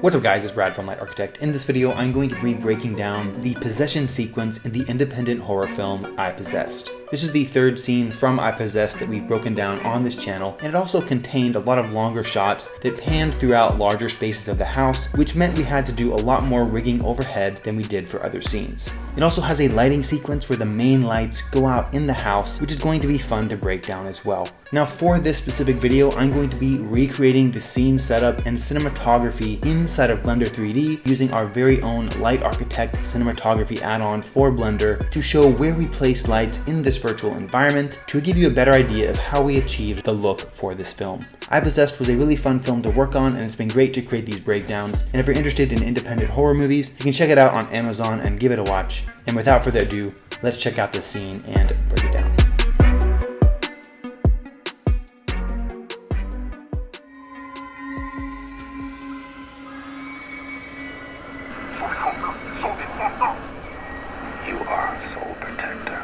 What's up guys, it's Brad from Light Architect. In this video, I'm going to be breaking down the possession sequence in the independent horror film Ipossessed. This is the third scene from Ipossessed that we've broken down on this channel, and it also contained a lot of longer shots that panned throughout larger spaces of the house, which meant we had to do a lot more rigging overhead than we did for other scenes. It also has a lighting sequence where the main lights go out in the house, which is going to be fun to break down as well. Now for this specific video, I'm going to be recreating the scene setup and cinematography inside of Blender 3D using our very own Light Architect cinematography add-on for Blender to show where we place lights in this virtual environment to give you a better idea of how we achieved the look for this film. Ipossessed was a really fun film to work on, and it's been great to create these breakdowns. And if you're interested in independent horror movies, you can check it out on Amazon and give it a watch. And without further ado, let's check out this scene and break it down. You are a soul protector.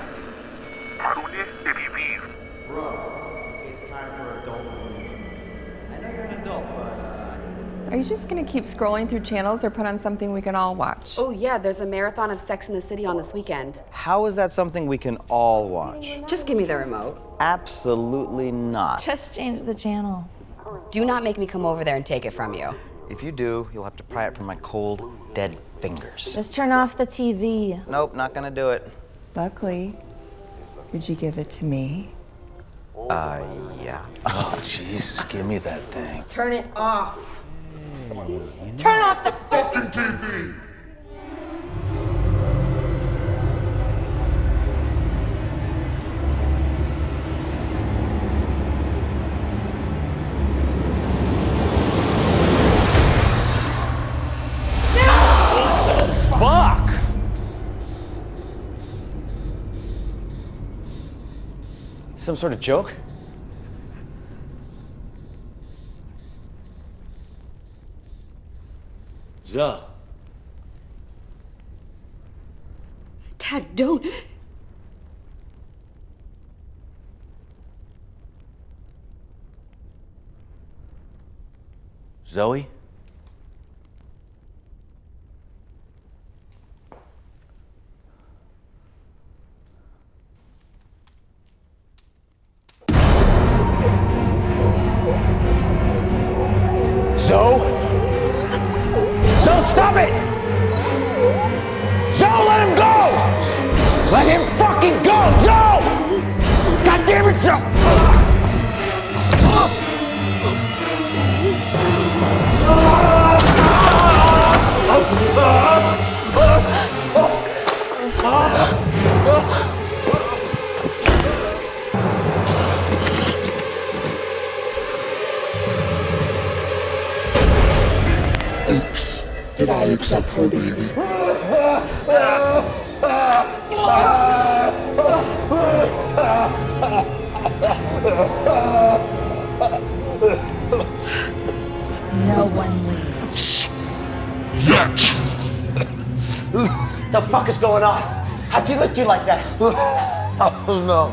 Bro, it's time for adult movie. I know you're an adult, but Are you just gonna keep scrolling through channels or put on something we can all watch? Oh yeah, there's a marathon of Sex in the City on this weekend. How is that something we can all watch? Just give me the remote. Absolutely not. Just change the channel. Do not make me come over there and take it from you. If you do, you'll have to pry it from my cold, dead fingers. Just turn off the TV. Nope, not gonna do it. Buckley, would you give it to me? Yeah. Oh, Jesus, give me that thing. Turn it off. Turn off the Fucking TV! Fuck! Some sort of joke? Zoe. Dad, don't. Zoe? Zoe? Zoe, stop it! Zoe, let him go! Let him fucking go, Zoe! God damn it, Zoe! Did I accept her, baby? No one leaves. Yet! The fuck is going on? How'd you lift you like that? Oh no.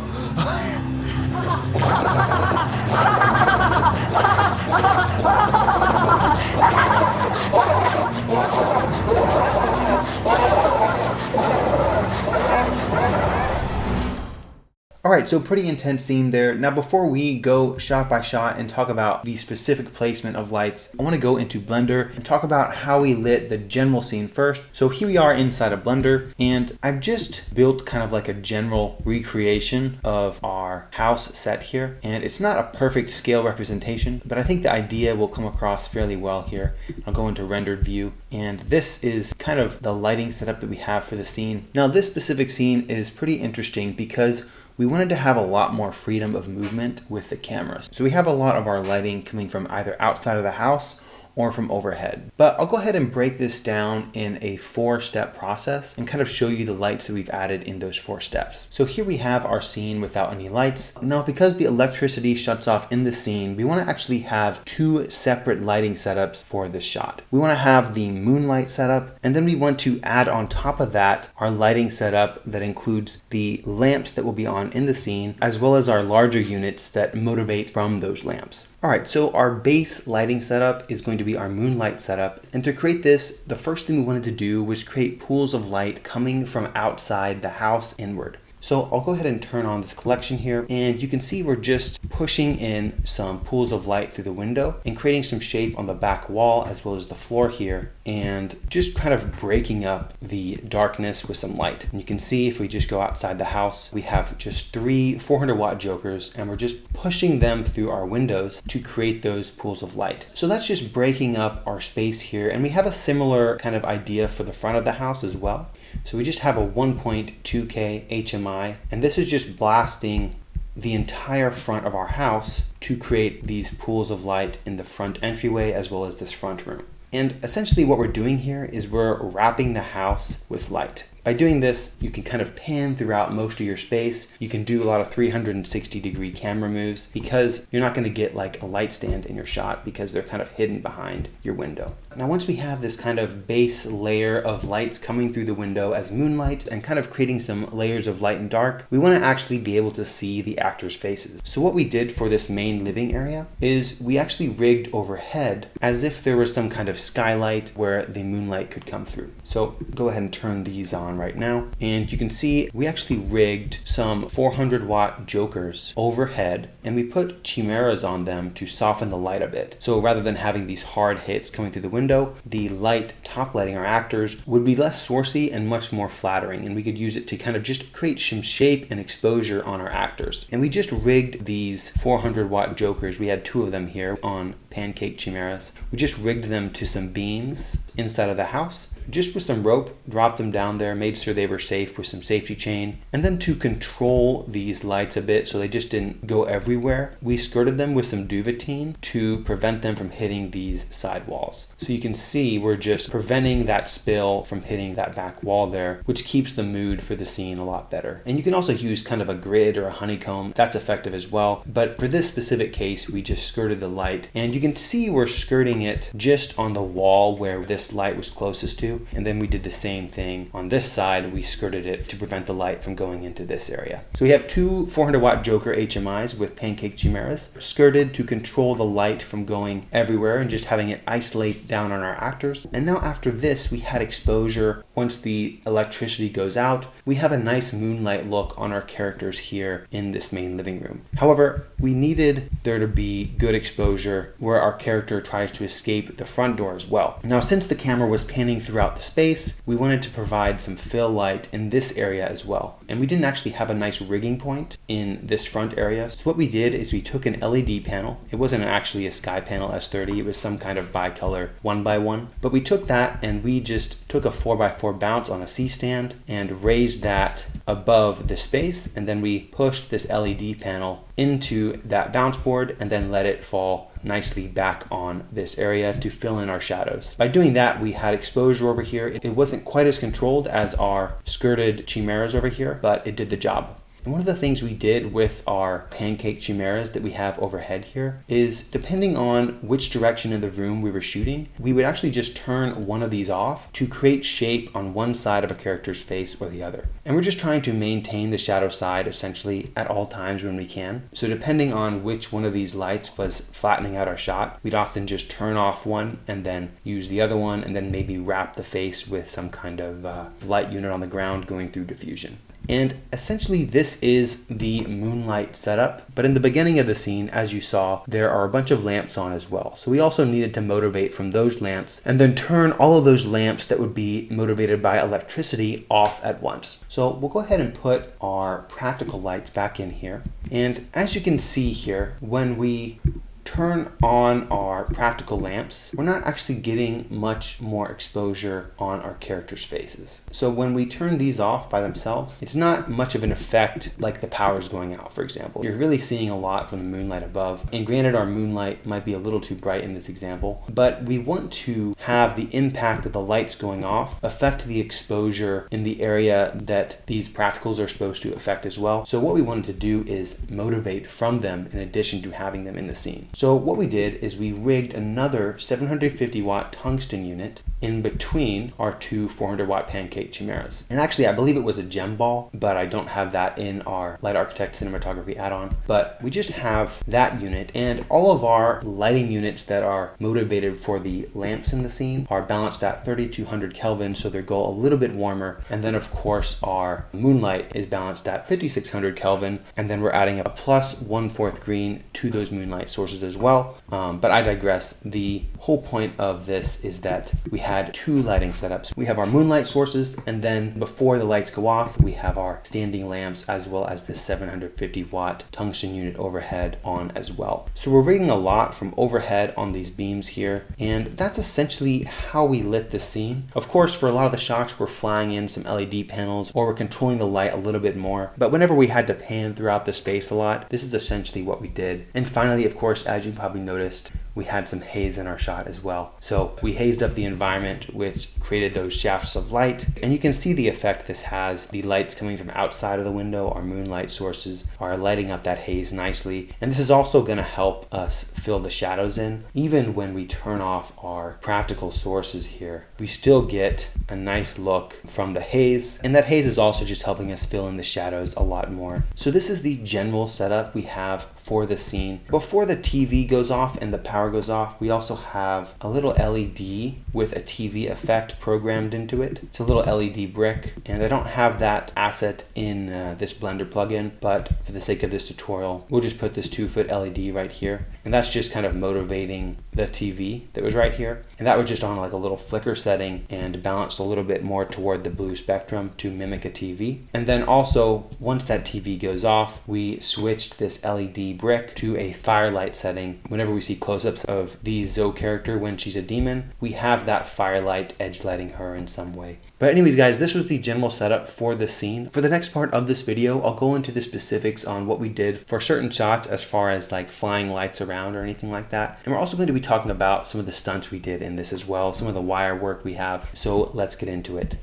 Alright, so pretty intense scene there. Now before we go shot by shot and talk about the specific placement of lights, I want to go into Blender and talk about how we lit the general scene first. So here we are inside of Blender, and I've just built kind of like a general recreation of our house set here. And it's not a perfect scale representation, but I think the idea will come across fairly well here. I'll go into rendered view, and this is kind of the lighting setup that we have for the scene. Now this specific scene is pretty interesting because we wanted to have a lot more freedom of movement with the cameras. So we have a lot of our lighting coming from either outside of the house or from overhead. But I'll go ahead and break this down in a 4-step process and kind of show you the lights that we've added in those 4 steps. So here we have our scene without any lights. Now, because the electricity shuts off in the scene, we want to actually have 2 separate lighting setups for this shot. We want to have the moonlight setup, and then we want to add on top of that our lighting setup that includes the lamps that will be on in the scene, as well as our larger units that motivate from those lamps. All right, so our base lighting setup is going to be our moonlight setup. And to create this, the first thing we wanted to do was create pools of light coming from outside the house inward. So I'll go ahead and turn on this collection here, and you can see we're just pushing in some pools of light through the window and creating some shape on the back wall as well as the floor here, and just kind of breaking up the darkness with some light. And you can see if we just go outside the house, we have just 3 400-watt jokers, and we're just pushing them through our windows to create those pools of light. So that's just breaking up our space here, and we have a similar kind of idea for the front of the house as well. So we just have a 1.2K HMI, and this is just blasting the entire front of our house to create these pools of light in the front entryway as well as this front room. And essentially what we're doing here is we're wrapping the house with light. By doing this, you can kind of pan throughout most of your space. You can do a lot of 360-degree camera moves because you're not going to get like a light stand in your shot because they're kind of hidden behind your window. Now, once we have this kind of base layer of lights coming through the window as moonlight and kind of creating some layers of light and dark, we want to actually be able to see the actors' faces. So what we did for this main living area is we actually rigged overhead as if there was some kind of skylight where the moonlight could come through. So go ahead and turn these on right now, and you can see we actually rigged some 400-watt jokers overhead, and we put chimeras on them to soften the light a bit. So rather than having these hard hits coming through the window, the light top lighting our actors would be less sourcey and much more flattering, and we could use it to kind of just create some shape and exposure on our actors. And we just rigged these 400-watt jokers. We had 2 of them here on pancake chimeras. We just rigged them to some beams inside of the house, just with some rope, dropped them down there, made sure they were safe with some safety chain. And then to control these lights a bit so they just didn't go everywhere, we skirted them with some duvetine to prevent them from hitting these side walls. So you can see we're just preventing that spill from hitting that back wall there, which keeps the mood for the scene a lot better. And you can also use kind of a grid or a honeycomb. That's effective as well. But for this specific case, we just skirted the light, and you can see we're skirting it just on the wall where this light was closest to. And then we did the same thing on this side. We skirted it to prevent the light from going into this area. So we have 2 400-watt joker HMIs with pancake chimeras skirted to control the light from going everywhere and just having it isolate down on our actors. And now after this, we had exposure. Once the electricity goes out, we have a nice moonlight look on our characters here in this main living room. However, we needed there to be good exposure where our character tries to escape the front door as well. Now, since the camera was panning throughout the space, we wanted to provide some fill light in this area as well. And we didn't actually have a nice rigging point in this front area. So what we did is we took an LED panel. It wasn't actually a Sky Panel S30, it was some kind of bicolor 1x1. But we took that and we just took a 4x4 bounce on a C-stand and raised that above the space. And then we pushed this LED panel into that bounce board and then let it fall nicely back on this area to fill in our shadows. By doing that, we had exposure over here. It wasn't quite as controlled as our skirted chimeras over here, but it did the job. And one of the things we did with our pancake chimeras that we have overhead here is, depending on which direction in the room we were shooting, we would actually just turn one of these off to create shape on one side of a character's face or the other. And we're just trying to maintain the shadow side essentially at all times when we can. So depending on which one of these lights was flattening out our shot, we'd often just turn off one and then use the other one, and then maybe wrap the face with some kind of light unit on the ground going through diffusion. And essentially this is the moonlight setup. But in the beginning of the scene, as you saw, there are a bunch of lamps on as well. So we also needed to motivate from those lamps and then turn all of those lamps that would be motivated by electricity off at once. So we'll go ahead and put our practical lights back in here. And as you can see here, when we turn on our practical lamps, we're not actually getting much more exposure on our characters' faces. So when we turn these off by themselves, it's not much of an effect like the power's going out, for example. You're really seeing a lot from the moonlight above. And granted, our moonlight might be a little too bright in this example, but we want to have the impact of the lights going off affect the exposure in the area that these practicals are supposed to affect as well. So what we wanted to do is motivate from them in addition to having them in the scene. So what we did is we rigged another 750 watt tungsten unit in between our two 400 watt pancake chimeras. And actually I believe it was a gem ball, but I don't have that in our Light Architect Cinematography add-on. But we just have that unit, and all of our lighting units that are motivated for the lamps in the scene are balanced at 3200 Kelvin, so they go a little bit warmer. And then of course our moonlight is balanced at 5600 Kelvin, and then we're adding a plus 1/4 green to those moonlight sources as well. But I digress. The whole point of this is that we had two lighting setups. We have our moonlight sources, and then before the lights go off, we have our standing lamps as well as the 750 watt tungsten unit overhead on as well. So we're rigging a lot from overhead on these beams here, and that's essentially how we lit the scene. Of course, for a lot of the shots, we're flying in some LED panels or we're controlling the light a little bit more, but whenever we had to pan throughout the space a lot, this is essentially what we did. And finally, of course, as you probably noticed, we had some haze in our shot as well. So we hazed up the environment, which created those shafts of light. And you can see the effect this has. The lights coming from outside of the window, our moonlight sources, are lighting up that haze nicely. And this is also going to help us fill the shadows in. Even when we turn off our practical sources here, we still get a nice look from the haze. And that haze is also just helping us fill in the shadows a lot more. So this is the general setup we have for the scene. Before the TV goes off and the power goes off, we also have a little LED with a TV effect programmed into it. It's a little LED brick, and I don't have that asset in this Blender plugin, but for the sake of this tutorial, we'll just put this 2-foot LED right here, and that's just kind of motivating the TV that was right here. And that was just on like a little flicker setting and balanced a little bit more toward the blue spectrum to mimic a TV. And then also, once that TV goes off, we switched this LED brick to a firelight setting. Whenever we see close-ups of the Zoe character when she's a demon, we have that firelight edge lighting her in some way. But anyways guys, this was the general setup for the scene. For the next part of this video, I'll go into the specifics on what we did for certain shots as far as like flying lights around or anything like that. And we're also going to be talking about some of the stunts we did in this as well, some of the wire work we have. So let's get into it.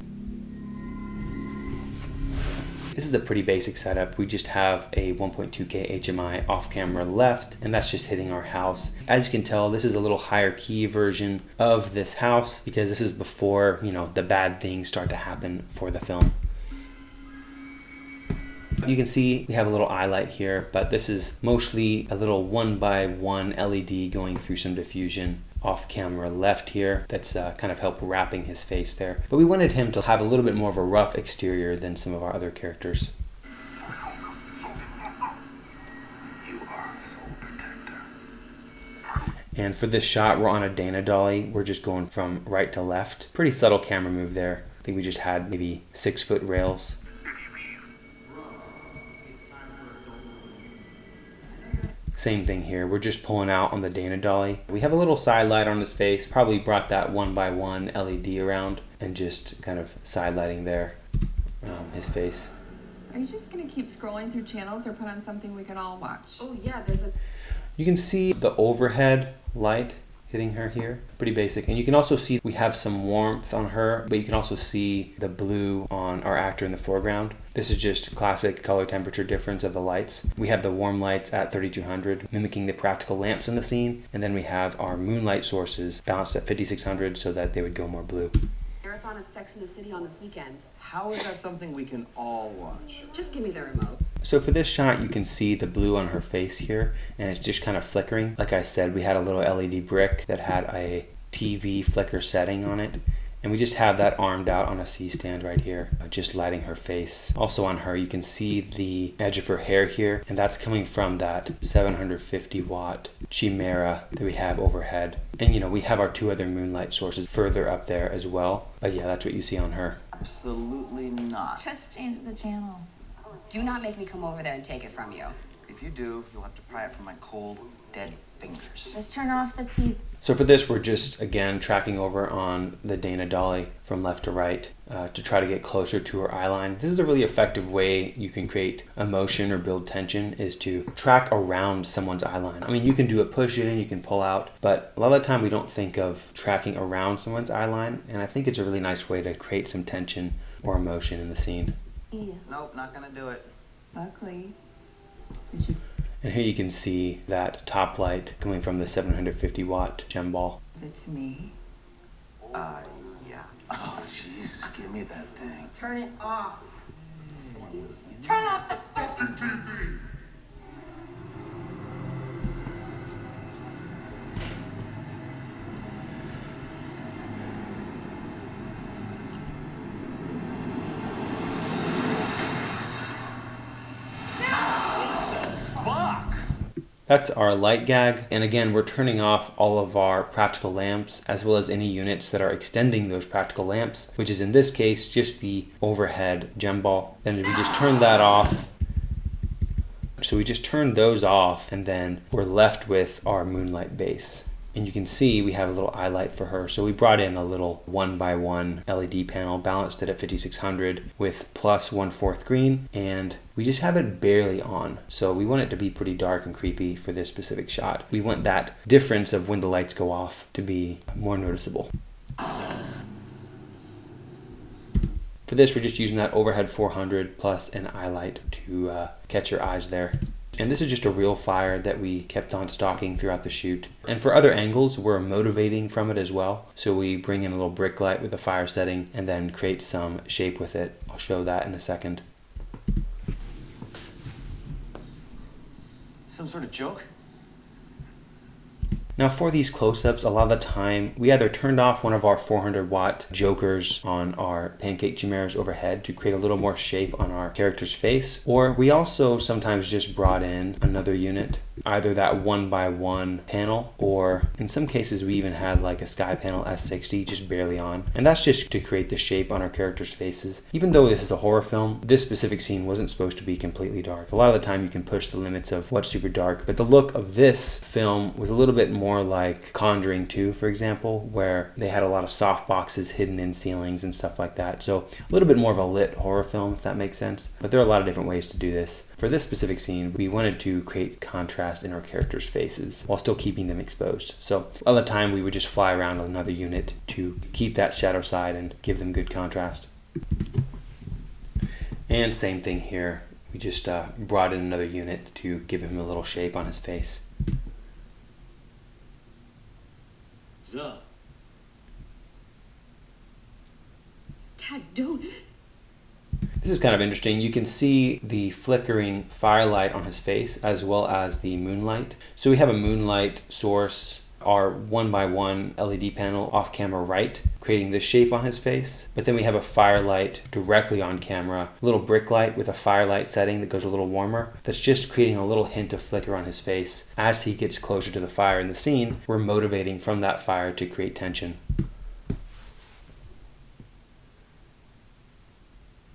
This is a pretty basic setup. We just have a 1.2K HMI off camera left, and that's just hitting our house. As you can tell, this is a little higher key version of this house because this is before, you know, the bad things start to happen for the film. You can see we have a little eye light here, but this is mostly a little 1x1 LED going through some diffusion off camera left here. That's kind of help wrapping his face there. But we wanted him to have a little bit more of a rough exterior than some of our other characters. And for this shot, we're on a Dana dolly. We're just going from right to left. Pretty subtle camera move there. I think we just had maybe 6-foot rails. Same thing here, we're just pulling out on the Dana dolly. We have a little side light on his face, probably brought that 1x1 LED around and just kind of side lighting there, his face. Are you just gonna keep scrolling through channels or put on something we can all watch? Oh yeah, there's a... You can see the overhead light hitting her here, pretty basic. And you can also see we have some warmth on her, but you can also see the blue on our actor in the foreground. This is just classic color temperature difference of the lights. We have the warm lights at 3200, mimicking the practical lamps in the scene. And then we have our moonlight sources balanced at 5600 so that they would go more blue. Marathon of Sex in the City on this weekend. How is that something we can all watch? Just give me the remote. So for this shot, you can see the blue on her face here, and it's just kind of flickering. Like I said, we had a little LED brick that had a TV flicker setting on it, and we just have that armed out on a C-stand right here, just lighting her face. Also on her, you can see the edge of her hair here, and that's coming from that 750 watt chimera that we have overhead. And you know, we have our two other moonlight sources further up there as well. But yeah, that's what you see on her. Absolutely not. Just change the channel. Do not make me come over there and take it from you. If you do, you'll have to pry it from my cold, dead fingers. Just turn off the TV. So for this, we're just, again, tracking over on the Dana dolly from left to right to try to get closer to her eye line. This is a really effective way you can create emotion or build tension, is to track around someone's eye line. I mean, you can do a push in, you can pull out, but a lot of the time we don't think of tracking around someone's eye line, and I think it's a really nice way to create some tension or emotion in the scene. Yeah. Nope, not gonna do it. Buckley. And here you can see that top light coming from the 750 watt gem ball. Give it to me. Yeah. Oh, Jesus, give me that thing. Turn it off. Turn off the fucking TV! That's our light gag, and again we're turning off all of our practical lamps as well as any units that are extending those practical lamps, which is in this case just the overhead gem ball. Then we just turn that off. So we just turned those off, and then we're left with our moonlight base. And you can see we have a little eye light for her. So we brought in a little 1x1 LED panel, balanced it at 5600 with plus 1/4 green, and we just have it barely on. So we want it to be pretty dark and creepy for this specific shot. We want that difference of when the lights go off to be more noticeable. For this, we're just using that overhead 400 plus an eye light to catch your eyes there. And this is just a real fire that we kept on stalking throughout the shoot. And for other angles, we're motivating from it as well. So we bring in a little brick light with a fire setting and then create some shape with it. I'll show that in a second. Some sort of joke? Now for these close-ups, a lot of the time, we either turned off one of our 400 watt jokers on our pancake chimeras overhead to create a little more shape on our character's face, or we also sometimes just brought in another unit, either that 1x1 panel, or in some cases we even had like a sky panel S60 just barely on. And that's just to create the shape on our characters' faces. Even though this is a horror film, this specific scene wasn't supposed to be completely dark. A lot of the time you can push the limits of what's super dark, but the look of this film was a little bit more like Conjuring 2, for example, where they had a lot of soft boxes hidden in ceilings and stuff like that. So a little bit more of a lit horror film, if that makes sense. But there are a lot of different ways to do this. For this specific scene, we wanted to create contrast in our characters' faces while still keeping them exposed. So a lot of the time we would just fly around another unit to keep that shadow side and give them good contrast. And same thing here. We just brought in another unit to give him a little shape on his face. Zuh. Dad, don't. This is kind of interesting. You can see the flickering firelight on his face as well as the moonlight. So we have a moonlight source, our 1x1 LED panel off camera right, creating this shape on his face. But then we have a firelight directly on camera, a little brick light with a firelight setting that goes a little warmer. That's just creating a little hint of flicker on his face. As he gets closer to the fire in the scene, we're motivating from that fire to create tension.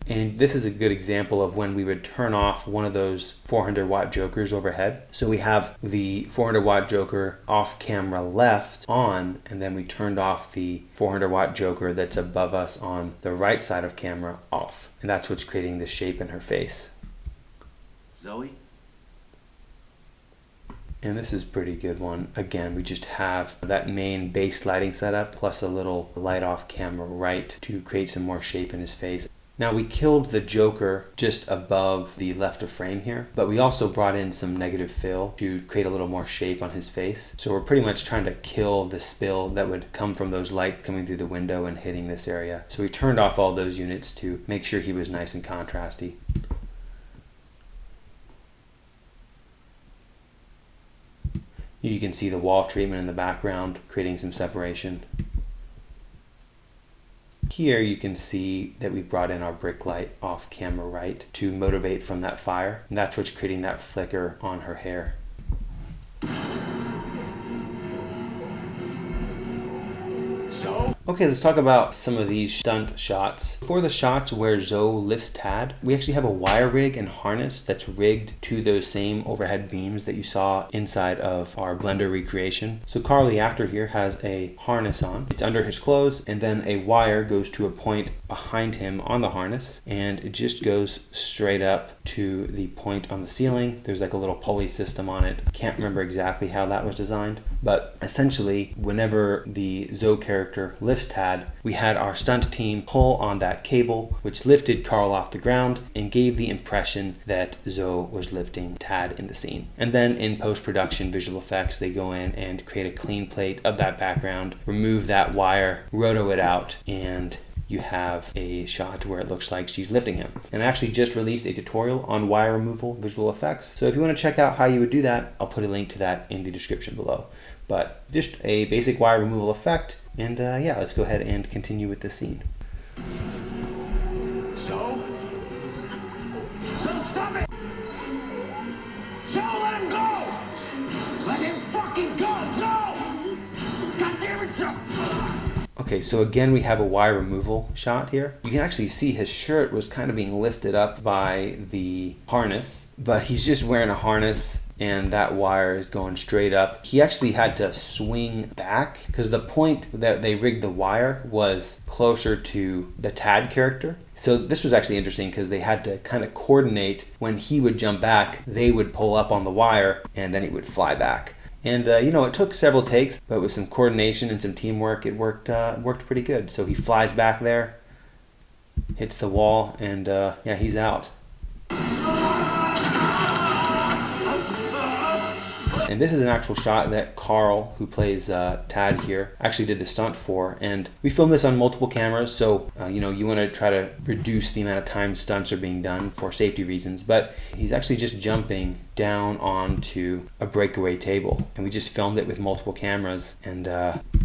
And this is a good example of when we would turn off one of those 400 watt jokers overhead. So we have the 400 watt joker off camera left on, and then we turned off the 400 watt joker that's above us on the right side of camera off. And that's what's creating the shape in her face. Zoe? And this is a pretty good one. Again, we just have that main base lighting setup plus a little light off camera right to create some more shape in his face. Now we killed the Joker just above the left of frame here, but we also brought in some negative fill to create a little more shape on his face. So we're pretty much trying to kill the spill that would come from those lights coming through the window and hitting this area. So we turned off all those units to make sure he was nice and contrasty. You can see the wall treatment in the background, creating some separation. Here you can see that we brought in our brick light off camera right to motivate from that fire. And that's what's creating that flicker on her hair. Okay, let's talk about some of these stunt shots. For the shots where Zoe lifts Tad, we actually have a wire rig and harness that's rigged to those same overhead beams that you saw inside of our Blender recreation. So Carl, the actor here, has a harness on. It's under his clothes, and then a wire goes to a point behind him on the harness, and it just goes straight up to the point on the ceiling. There's like a little pulley system on it. I can't remember exactly how that was designed, but essentially whenever the Zoe character lifts lifts Tad, we had our stunt team pull on that cable, which lifted Carl off the ground and gave the impression that Zoe was lifting Tad in the scene. And then in post-production visual effects, they go in and create a clean plate of that background, remove that wire, roto it out, and you have a shot where it looks like she's lifting him. And I actually just released a tutorial on wire removal visual effects. So if you want to check out how you would do that, I'll put a link to that in the description below. But just a basic wire removal effect. And yeah, let's go ahead and continue with this scene. So, stop it! So let him go! Let him fucking go, so! God damn it, so! Okay, so again, we have a wire removal shot here. You can actually see his shirt was kind of being lifted up by the harness, but he's just wearing a harness and that wire is going straight up. He actually had to swing back because the point that they rigged the wire was closer to the Tad character. So this was actually interesting because they had to kind of coordinate when he would jump back, they would pull up on the wire and then he would fly back. And you know, it took several takes, but with some coordination and some teamwork, it worked pretty good. So he flies back there, hits the wall, and yeah, he's out. And this is an actual shot that Carl, who plays Tad here, actually did the stunt for. And we filmed this on multiple cameras, so you know, you want to try to reduce the amount of time stunts are being done for safety reasons. But he's actually just jumping down onto a breakaway table, and we just filmed it with multiple cameras. And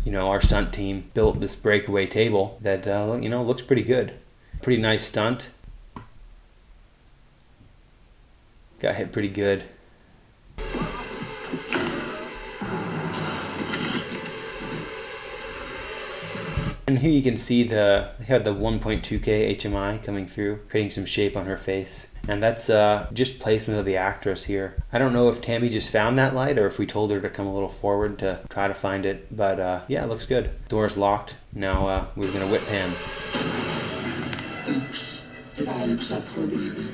you know, our stunt team built this breakaway table that you know, looks pretty good. Pretty nice stunt. Got hit pretty good. And here you can see they had the 1.2K HMI coming through, creating some shape on her face. And that's just placement of the actress here. I don't know if Tammy just found that light or if we told her to come a little forward to try to find it. But yeah, it looks good. Door's locked. Now we're gonna whip pan. Oops. Did I upset her baby?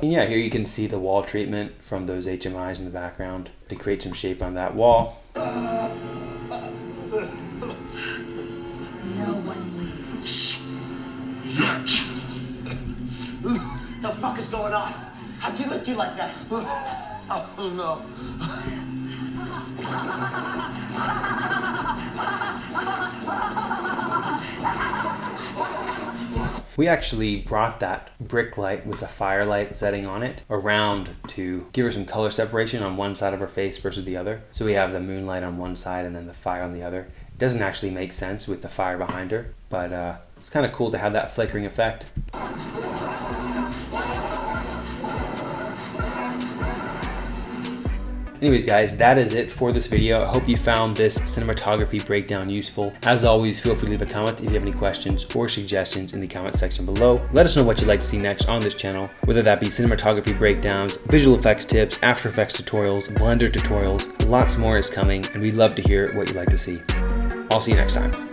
And yeah, here you can see the wall treatment from those HMIs in the background to create some shape on that wall. No one leaves. Yet. The fuck is going on? How'd you lift you like that? Oh no. We actually brought that brick light with a firelight setting on it around to give her some color separation on one side of her face versus the other. So we have the moonlight on one side and then the fire on the other. It doesn't actually make sense with the fire behind her, but it's kind of cool to have that flickering effect. Anyways guys, that is it for this video. I hope you found this cinematography breakdown useful. As always, feel free to leave a comment if you have any questions or suggestions in the comment section below. Let us know what you'd like to see next on this channel, whether that be cinematography breakdowns, visual effects tips, After Effects tutorials, Blender tutorials. Lots more is coming, and we'd love to hear what you'd like to see. I'll see you next time.